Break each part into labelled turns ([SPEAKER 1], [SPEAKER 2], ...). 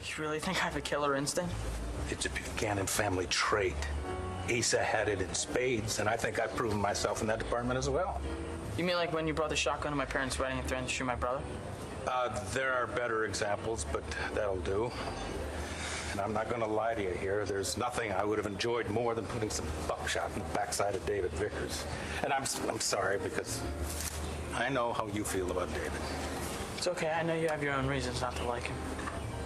[SPEAKER 1] You really think I have a killer instinct?
[SPEAKER 2] It's a Buchanan family trait. Asa had it in spades, and I think I've proven myself in that department as well.
[SPEAKER 1] You mean like when you brought the shotgun to my parents' wedding and threatened to shoot my brother?
[SPEAKER 2] There are better examples, but that'll do. And I'm not going to lie to you here. There's nothing I would have enjoyed more than putting some buckshot in the backside of David Vickers. And I'm sorry, because I know how you feel about David.
[SPEAKER 1] It's okay. I know you have your own reasons not to like him.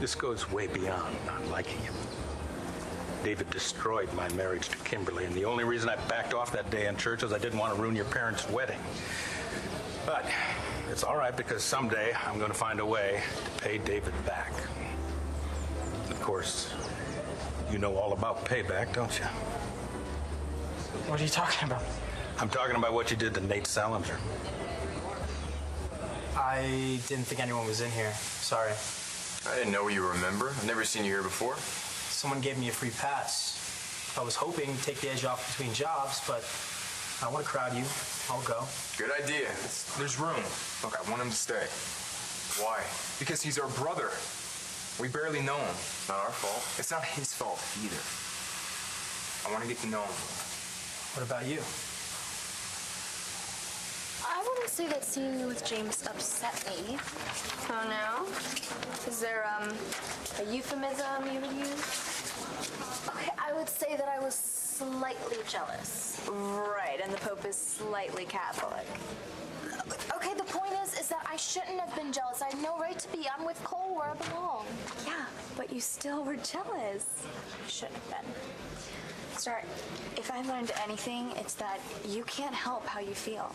[SPEAKER 2] This goes way beyond not liking him. David destroyed my marriage to Kimberly, and the only reason I backed off that day in church was I didn't want to ruin your parents' wedding. But it's all right, because someday I'm going to find a way to pay David back. Of course, you know all about payback, don't you?
[SPEAKER 1] What are you talking about?
[SPEAKER 2] I'm talking about what you did to Nate Salinger.
[SPEAKER 3] I didn't think anyone was in here. Sorry.
[SPEAKER 4] I didn't know you remember. I've never seen you here before.
[SPEAKER 3] Someone gave me a free pass. I was hoping to take the edge off between jobs, but I don't want to crowd you. I'll go.
[SPEAKER 4] Good idea. There's room. Look, I want him to stay. Why? Because he's our brother. We barely know him. Not our fault. It's not his fault either. I want to get to know him.
[SPEAKER 3] What about you?
[SPEAKER 5] I wouldn't say that seeing you with James upset me. Oh, no? Is there, a euphemism you would use? Okay, I would say that I was slightly jealous. Right, and the Pope is slightly Catholic. Okay, the point is that I shouldn't have been jealous. I had no right to be. I'm with Cole where I belong. Yeah, but you still were jealous. Shouldn't have been. Sir, if I learned anything, it's that you can't help how you feel.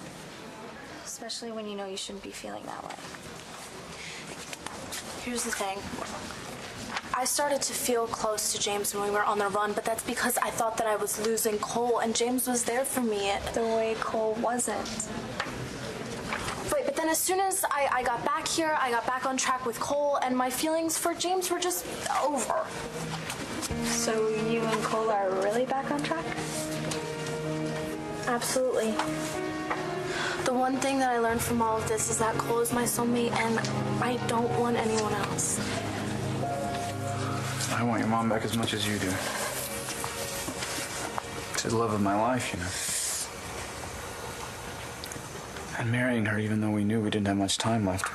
[SPEAKER 5] Especially when you know you shouldn't be feeling that way. Here's the thing. I started to feel close to James when we were on the run, but that's because I thought that I was losing Cole, and James was there for me the way Cole wasn't. Wait, but then as soon as I got back here, I got back on track with Cole, and my feelings for James were just over. So you and Cole are really back on track? Absolutely. The one thing that I learned from all of this is that Cole is my soulmate, and I don't want anyone else.
[SPEAKER 6] I want your mom back as much as you do. She's the love of my life, you know. And marrying her, even though we knew we didn't have much time left,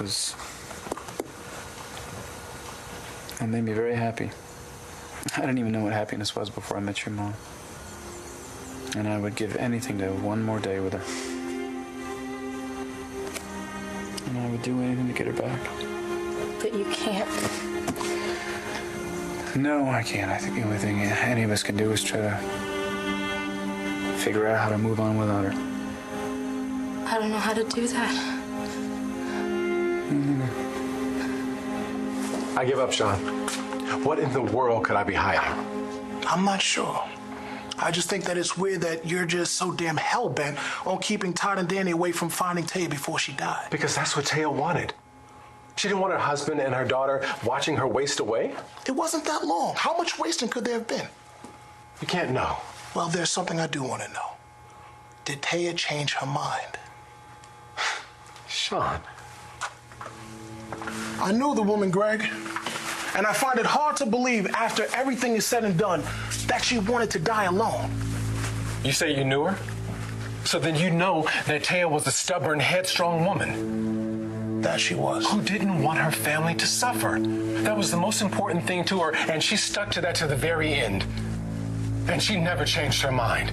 [SPEAKER 6] that made me very happy. I didn't even know what happiness was before I met your mom. And I would give anything to have one more day with her. And I would do anything to get her back.
[SPEAKER 5] But you can't.
[SPEAKER 6] No, I can't. I think the only thing any of us can do is try to figure out how to move on without her.
[SPEAKER 5] I don't know how to do that.
[SPEAKER 7] I give up, Sean. What in the world could I be hiding?
[SPEAKER 8] I'm not sure. I just think that it's weird that you're just so damn hell-bent on keeping Todd and Danny away from finding Taya before she died.
[SPEAKER 7] Because that's what Taya wanted. She didn't want her husband and her daughter watching her waste away?
[SPEAKER 8] It wasn't that long. How much wasting could there have been?
[SPEAKER 7] You can't know.
[SPEAKER 8] Well, there's something I do want to know. Did Taya change her mind?
[SPEAKER 7] Sean.
[SPEAKER 8] I knew the woman, Greg. And I find it hard to believe, after everything is said and done, that she wanted to die alone.
[SPEAKER 7] You say you knew her? So then you know that Taya was a stubborn, headstrong woman.
[SPEAKER 8] That she was.
[SPEAKER 7] Who didn't want her family to suffer. That was the most important thing to her, and she stuck to that to the very end. And she never changed her mind.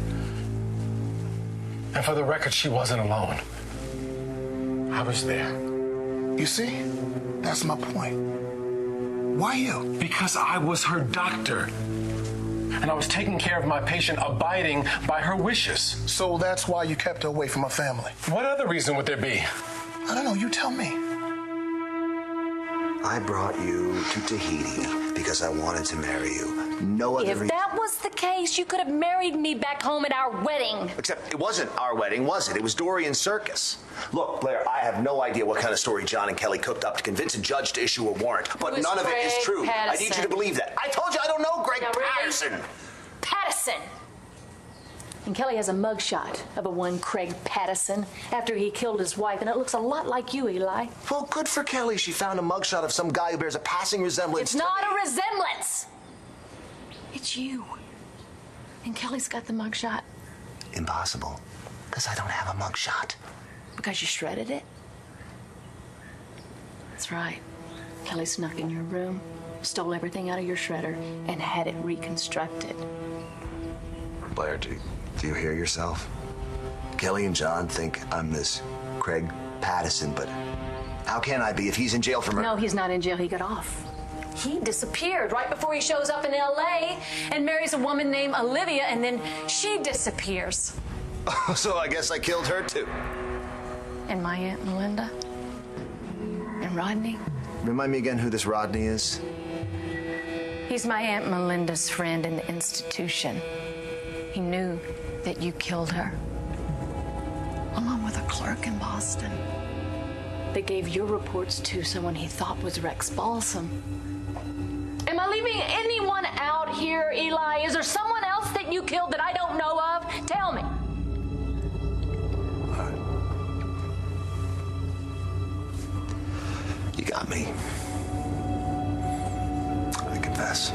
[SPEAKER 7] And for the record, she wasn't alone. I was there.
[SPEAKER 8] You see? That's my point. Why you?
[SPEAKER 7] Because I was her doctor. And I was taking care of my patient, abiding by her wishes.
[SPEAKER 8] So that's why you kept her away from her family?
[SPEAKER 7] What other reason would there be?
[SPEAKER 8] I don't know. You tell me.
[SPEAKER 9] I brought you to Tahiti because I wanted to marry you. No other reason.
[SPEAKER 10] If that was the case, you could have married me back home at our wedding.
[SPEAKER 9] Except it wasn't our wedding, was it? It was Dorian's circus. Look, Blair, I have no idea what kind of story John and Kelly cooked up to convince a judge to issue a warrant, but none of it is true.
[SPEAKER 10] Patterson.
[SPEAKER 9] I need you to believe that. I told you I don't know Greg
[SPEAKER 10] Now, really?
[SPEAKER 9] Patterson.
[SPEAKER 10] Patterson. And Kelly has a mugshot of a one Craig Patterson after he killed his wife, and it looks a lot like you, Eli.
[SPEAKER 9] Well, good for Kelly. She found a mugshot of some guy who bears a passing resemblance.
[SPEAKER 10] It's not a resemblance. It's you. And Kelly's got the mugshot.
[SPEAKER 9] Impossible. Because I don't have a mugshot.
[SPEAKER 10] Because you shredded it? That's right. Kelly snuck in your room, stole everything out of your shredder, and had it reconstructed.
[SPEAKER 9] Blair, do you hear yourself? Kelly and John think I'm this Craig Patterson, but how can I be if he's in jail for murder?
[SPEAKER 10] No, he's not in jail. He got off. He disappeared right before he shows up in L.A. and marries a woman named Olivia, and then she disappears.
[SPEAKER 9] So I guess I killed her, too.
[SPEAKER 10] And my Aunt Melinda? And Rodney?
[SPEAKER 9] Remind me again who this Rodney is?
[SPEAKER 10] He's my Aunt Melinda's friend in the institution. He knew that you killed her, along with a clerk in Boston. They gave your reports to someone he thought was Rex Balsam. Am I leaving anyone out here, Eli? Is there someone else that you killed that I don't know of? Tell me.
[SPEAKER 9] You got me. I confess.